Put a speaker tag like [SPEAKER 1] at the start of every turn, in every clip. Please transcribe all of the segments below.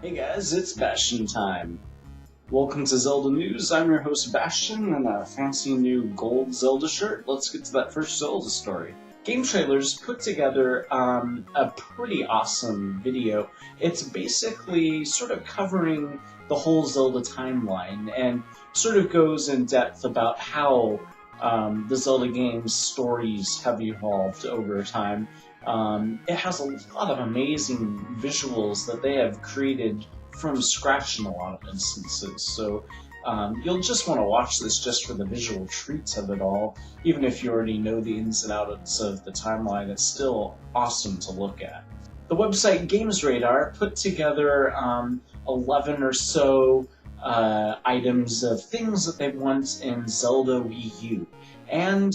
[SPEAKER 1] Hey guys, it's Bastian time. Welcome to Zelda News. I'm your host Bastian in a fancy new gold Zelda shirt. Let's get to that first Zelda story. GameTrailers put together a pretty awesome video. It's basically sort of covering the whole Zelda timeline and sort of goes in depth about how the Zelda game's stories have evolved over time. It has a lot of amazing visuals that they have created from scratch in a lot of instances. So you'll just want to watch this just for the visual treats of it all. Even if you already know the ins and outs of the timeline, it's still awesome to look at. The website GamesRadar put together 11 or so items of things that they want in Zelda Wii U. And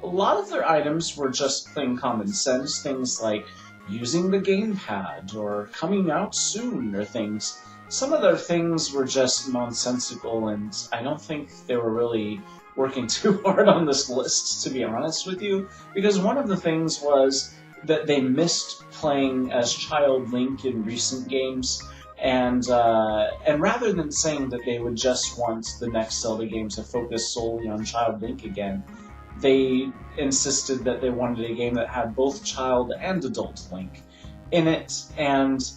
[SPEAKER 1] a lot of their items were just plain common sense, things like using the gamepad or coming out soon or things. Some of their things were just nonsensical, and I don't think they were really working too hard on this list, to be honest with you, because one of the things was that they missed playing as Child Link in recent games, and rather than saying that they would just want the next Zelda game to focus solely on Child Link again, they insisted that they wanted a game that had both child and adult Link in it, and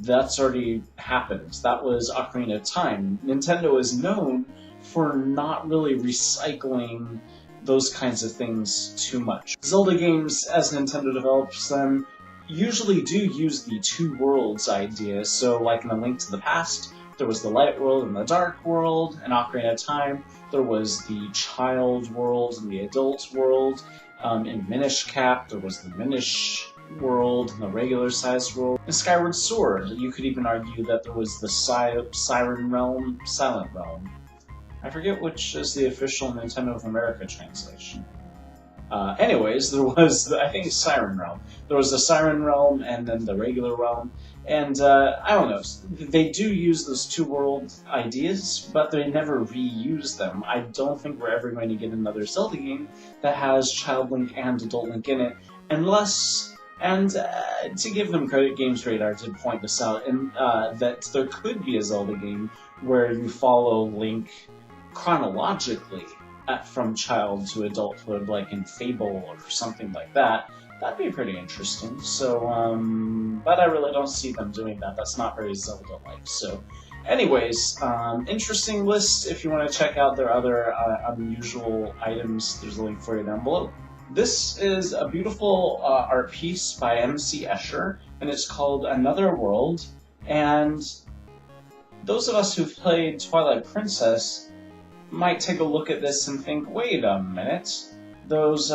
[SPEAKER 1] that's already happened. That was Ocarina of Time. Nintendo is known for not really recycling those kinds of things too much. Zelda games, as Nintendo develops them, usually do use the two worlds idea, so like in A Link to the Past, there was the light world and the dark world. In Ocarina of Time, there was the child world and the adult world. In Minish Cap, there was the Minish world and the regular sized world. In Skyward Sword, you could even argue that there was the Siren Realm, Silent Realm. I forget which is the official Nintendo of America translation. Anyways, there was, I think, Siren Realm. There was the Siren Realm and then the regular realm. And, I don't know, they do use those two world ideas, but they never reuse them. I don't think we're ever going to get another Zelda game that has Child Link and Adult Link in it, unless, and to give them credit, GamesRadar did point this out, and that there could be a Zelda game where you follow Link chronologically from child to adulthood, like in Fable or something like that. That'd be pretty interesting. So, but I really don't see them doing that. That's not very Zelda-like. So, anyways, interesting list. If you want to check out their other unusual items, there's a link for you down below. This is a beautiful art piece by MC Escher, and it's called Another World. And those of us who've played Twilight Princess might take a look at this and think, wait a minute, those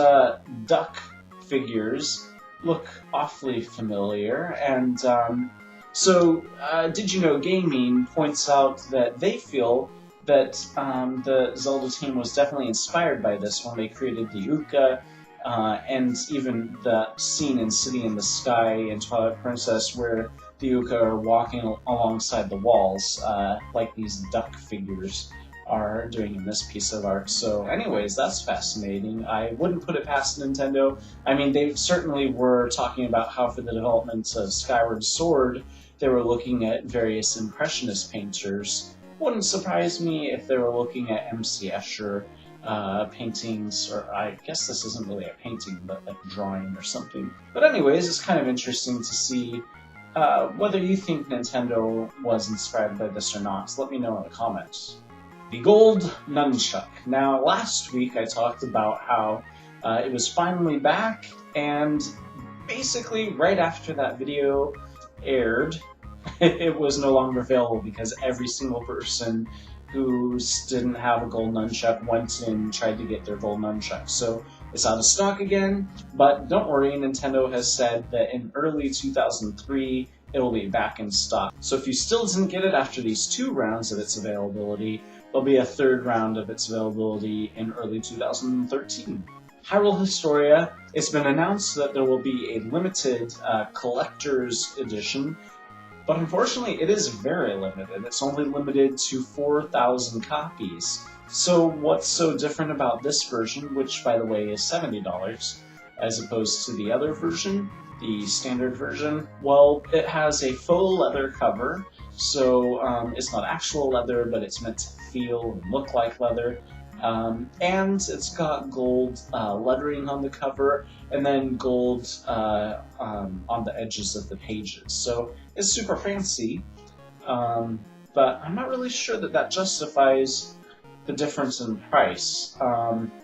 [SPEAKER 1] duck figures look awfully familiar, and so Did You Know Gaming points out that they feel that the Zelda team was definitely inspired by this when they created the Uka, and even the scene in City in the Sky in Twilight Princess where the Uka are walking alongside the walls, like these duck figures are doing in this piece of art. So anyways, that's fascinating. I wouldn't put it past Nintendo. I mean, they certainly were talking about how for the development of Skyward Sword, they were looking at various Impressionist painters. Wouldn't surprise me if they were looking at MC Escher paintings, or I guess this isn't really a painting, but like a drawing or something. But anyways, it's kind of interesting to see whether you think Nintendo was inspired by this or not. So let me know in the comments. The gold Nunchuk. Now, last week I talked about how it was finally back, and basically right after that video aired, it was no longer available because every single person who didn't have a gold Nunchuk went and tried to get their gold Nunchuk. So it's out of stock again, but don't worry, Nintendo has said that in early 2003, it will be back in stock. So if you still didn't get it after these 2 rounds of its availability, there'll be a 3rd round of its availability in early 2013. Hyrule Historia, it's been announced that there will be a limited collector's edition, but unfortunately it is very limited. It's only limited to 4,000 copies. So what's so different about this version, which by the way is $70, as opposed to the other version? the standard version? Well, it has a faux leather cover, so it's not actual leather, but it's meant to feel and look like leather. And it's got gold lettering on the cover, and then gold on the edges of the pages. So it's super fancy, but I'm not really sure that justifies the difference in price.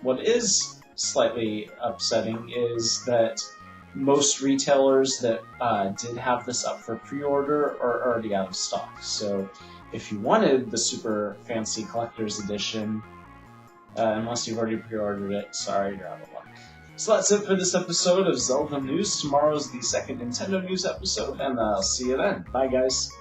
[SPEAKER 1] What is slightly upsetting is that most retailers that did have this up for pre-order are already out of stock. So if you wanted the super fancy collector's edition, unless you've already pre-ordered it, sorry, you're out of luck. So that's it for this episode of Zelda News. Tomorrow's the second Nintendo News episode, and I'll see you then. Bye, guys.